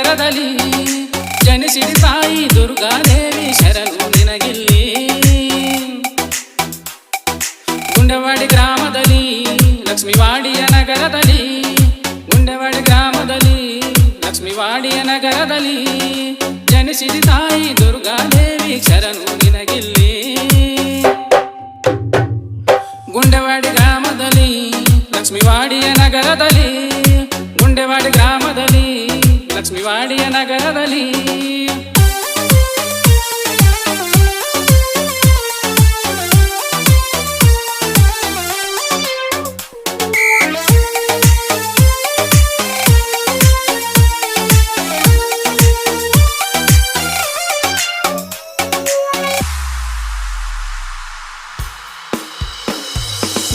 ನಗರದಲ್ಲಿ ಜನಿಸಿದ ತಾಯಿ ದುರ್ಗಾದೇವಿ ಶರಣು ನಿನಗಿಲ್ಲಿ. ಗುಂಡೆವಾಡಿ ಗ್ರಾಮದಲ್ಲಿ ಲಕ್ಷ್ಮೀವಾಡಿಯ ನಗರದಲ್ಲಿ, ಗುಂಡೆವಾಡಿ ಗ್ರಾಮದಲ್ಲಿ ಲಕ್ಷ್ಮೀವಾಡಿಯ ನಗರದಲ್ಲಿ ಜನಿಸಿದ ತಾಯಿ ದುರ್ಗಾದೇವಿ ಶರಣು ನಿನಗಿಲ್ಲಿ. ಗುಂಡೆವಾಡಿ ಗ್ರಾಮದಲ್ಲಿ ಲಕ್ಷ್ಮೀವಾಡಿಯ ನಗರದಲ್ಲಿ, ಗುಂಡೆವಾಡಿ ಗ್ರಾಮದಲ್ಲಿ ಲಕ್ಷ್ಮೀವಾಡಿಯ ನಗರದಲ್ಲಿ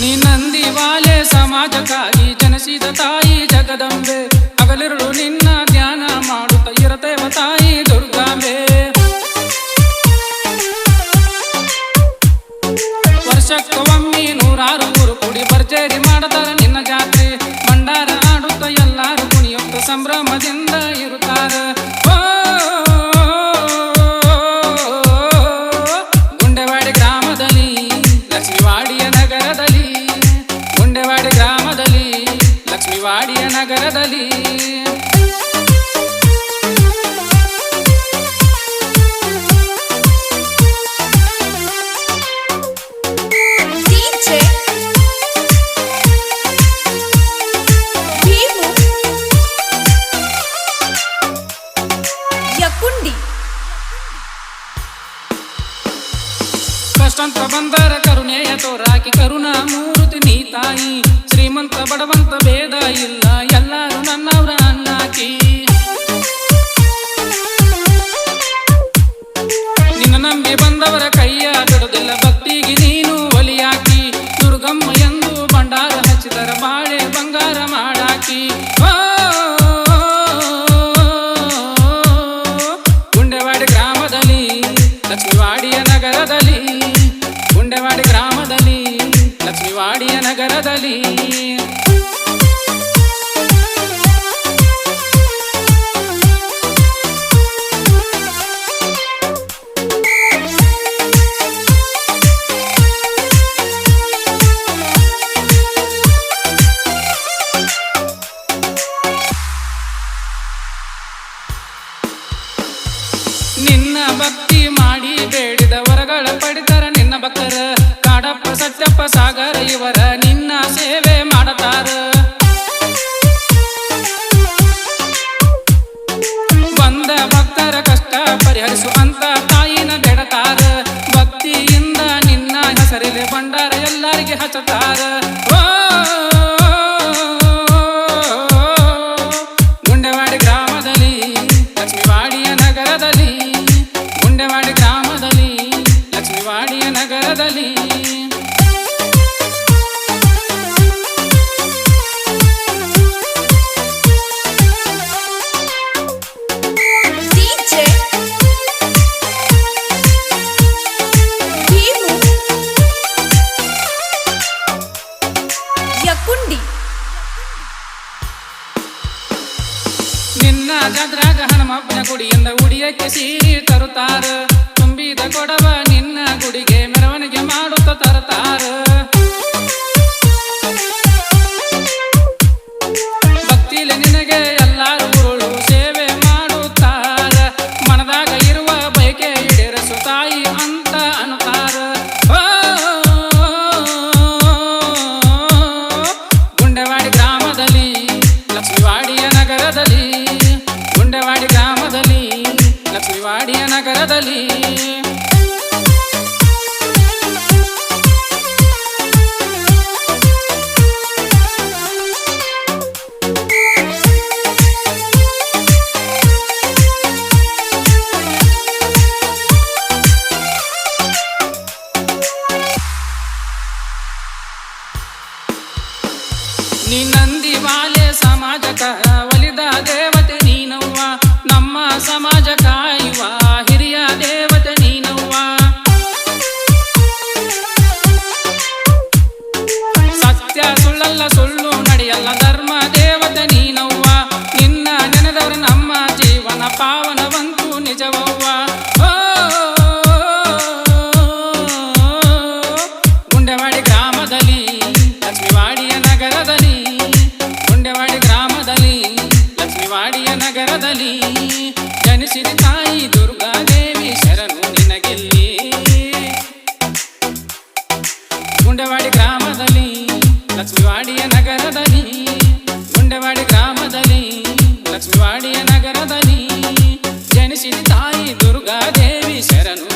ನಿನ್ನಂದಿವಾಲೆ ಸಮಾಜಕ್ಕಾಗಿ ಜನಿಸಿದ ತಾಯಿ ಜಗದಂಬೆ, ಹಗಲಿರುಳು ನಿನ್ನ ಧ್ಯಾನ ಮಾಡುತ್ತ ಇರತೇವ ತಾಯಿ ದುರ್ಗಾಂಬೆ. ವರ್ಷಕ್ಕೊಮ್ಮೆ ನೂರಾರು ಊರು ಕೂಡಿ ಭರ್ಜರಿ ಮಾಡತಾರ ನಿನ್ನ ಜಾತ್ರೆ, ಭಂಡಾರ ಆಡುತ್ತ ಎಲ್ಲಾರು ಕುಣಿಯುತ್ತ ಸಂಭ್ರಮದಿಂದ ಇರುತ್ತಾರ. ಗುಂಡೆವಾಡಿ ಗ್ರಾಮದಲ್ಲಿ ಲಕ್ಷ್ಮೀವಾಡಿಯ ನಗರದಲ್ಲಿ, ಗುಂಡೆವಾಡಿ ಗ್ರಾಮದಲ್ಲಿ ಲಕ್ಷ್ಮೀವಾಡಿಯ ನಗರದಲ್ಲಿ ಕಷ್ಟಂತ ಬಂದರ ಕರುಣೆಯ ತೋರಾಕಿ ಕರುಣಾ ಮೂರ್ತಿ ನೀ ತಾಯಿ. ಶ್ರೀಮಂತ ಬಡವಂತ ಭೇದ ಇಲ್ಲ, ಎಲ್ಲರೂ ನನ್ನವರ ಅನ್ನಾಕಿ. ನಿನ್ನ ನಂಬಿ ಬಂದವರ ಕೈಯ ಬಿಡುದಿಲ್ಲ, ಭಕ್ತಿಗೆ ನೀನು ಒಲಿಯಾಕಿ. ದುರ್ಗಮ್ಮ ಎಂದು ಭಂಡಾರ ಹಚ್ಚಿದರ ಬಾಳೆ ಬಂಗಾರ ಮಾಡಾಕಿ. ಗುಂಡೆವಾಡಿ ಗ್ರಾಮದಲ್ಲಿ ಲಕ್ಷ್ಮೀವಾಡಿಯ ನಗರದಲ್ಲಿ, ಗುಂಡೆವಾಡಿ ಗ್ರಾಮದಲ್ಲಿ ಲಕ್ಷ್ಮೀವಾಡಿಯ ನಗರದಲ್ಲಿ ನಿನ್ನ ಭಕ್ತಿ ಮಾಡಿ ಬೇಡಿದ ವರಗಳ ಪಡಿತರ ನಿನ್ನ ಭಕ್ತರ. ಕಾಡಪ್ಪ ಸತ್ಯಪ್ಪ ಸಾಗರ ಇವರ ನಿನ್ನ ಸೇವೆ ಮಾಡತಾರ. ಬಂದ ಭಕ್ತರ ಕಷ್ಟ ಪರಿಹರಿಸು ಅಂತ ತಾಯಿನ ಬೇಡತಾರ. ಭಕ್ತಿಯಿಂದ ನಿನ್ನ ಹೆಸರಿಲೆ ಭಂಡಾರ ಎಲ್ಲರಿಗೆ ಹಚ್ಚತಾರ. ಗುಂಡೆವಾಡಿ ಗ್ರಾಮದಲ್ಲಿ ಲಕ್ಷ್ಮೀವಾಡಿಯ ನಗರದಲ್ಲಿ, ಗುಂಡೆವಾಡಿ ಗ್ರಾಮದಲ್ಲಿ ಲಕ್ಷ್ಮೀವಾಡಿಯ ನಗರದಲ್ಲಿ ನಿನ್ನ ಜಾತ್ರಾಗ ಹನುಮಪ್ಪನ ಗುಡಿಯಿಂದ ಉಡಿಯಕ್ಕೆ ಸೀರೆ ತರುತ್ತಾರ. ತುಂಬಿದ ಕೊಡವ ನಿನ್ನ ಗುಡಿಗೆ ಮೆರವಣಿಗೆ ಮಾಡುತ್ತ ತರುತ್ತಾರ. ಭಕ್ತಿಲೆ ನಿನಗೆ ಎಲ್ಲಾರು ಉರುಳು ಸೇವೆ ಮಾಡುತ್ತಾರ. ಮನದಾಗ ಇರುವ ಬಯಕೆ ಈಡೇರಿಸು ತಾಯಿ ಅಂತ ಅನ್ನುತ್ತಾರ. ಗುಂಡೆವಾಡಿ ಗ್ರಾಮದಲ್ಲಿ ಲಕ್ಷ್ಮೀವಾಡಿಯ ನಗರದಲ್ಲಿ, ಗುಂಡೆವಾಡಿ ಗ್ರಾಮದಲ್ಲಿ ಲಕ್ಷ್ಮೀವಾಡಿಯ ನಗರದಲ್ಲಿ ನಿನ್ನಂದಿವಾಲೆ ಸಮಾಜಕ ಒಲಿದ ದೇವತೆ ನೀನವ್ವ, ನಮ್ಮ ಸಮಾಜ ಕಾಯುವ ಹಿರಿಯ ದೇವತೆ ನೀ ಲಕ್ಷ್ಮಿವಾಡಿಯ ನಗರದಲ್ಲಿ ಜನಿಸಿದ ತಾಯಿ ದುರ್ಗಾದೇವಿ ಶರಣು ನಿನಗೆಲ್ಲಿ. ಗುಂಡೆವಾಡಿ ಗ್ರಾಮದಲ್ಲಿ ಲಕ್ಷ್ಮಿವಾಡಿಯ ನಗರದಲ್ಲಿ ಗುಂಡೆವಾಡಿ ಗ್ರಾಮದಲ್ಲಿ ಲಕ್ಷ್ಮಿವಾಡಿಯ ನಗರದಲ್ಲಿ ಜನಿಸಿದ ತಾಯಿ ದುರ್ಗಾದೇವಿ ಶರಣು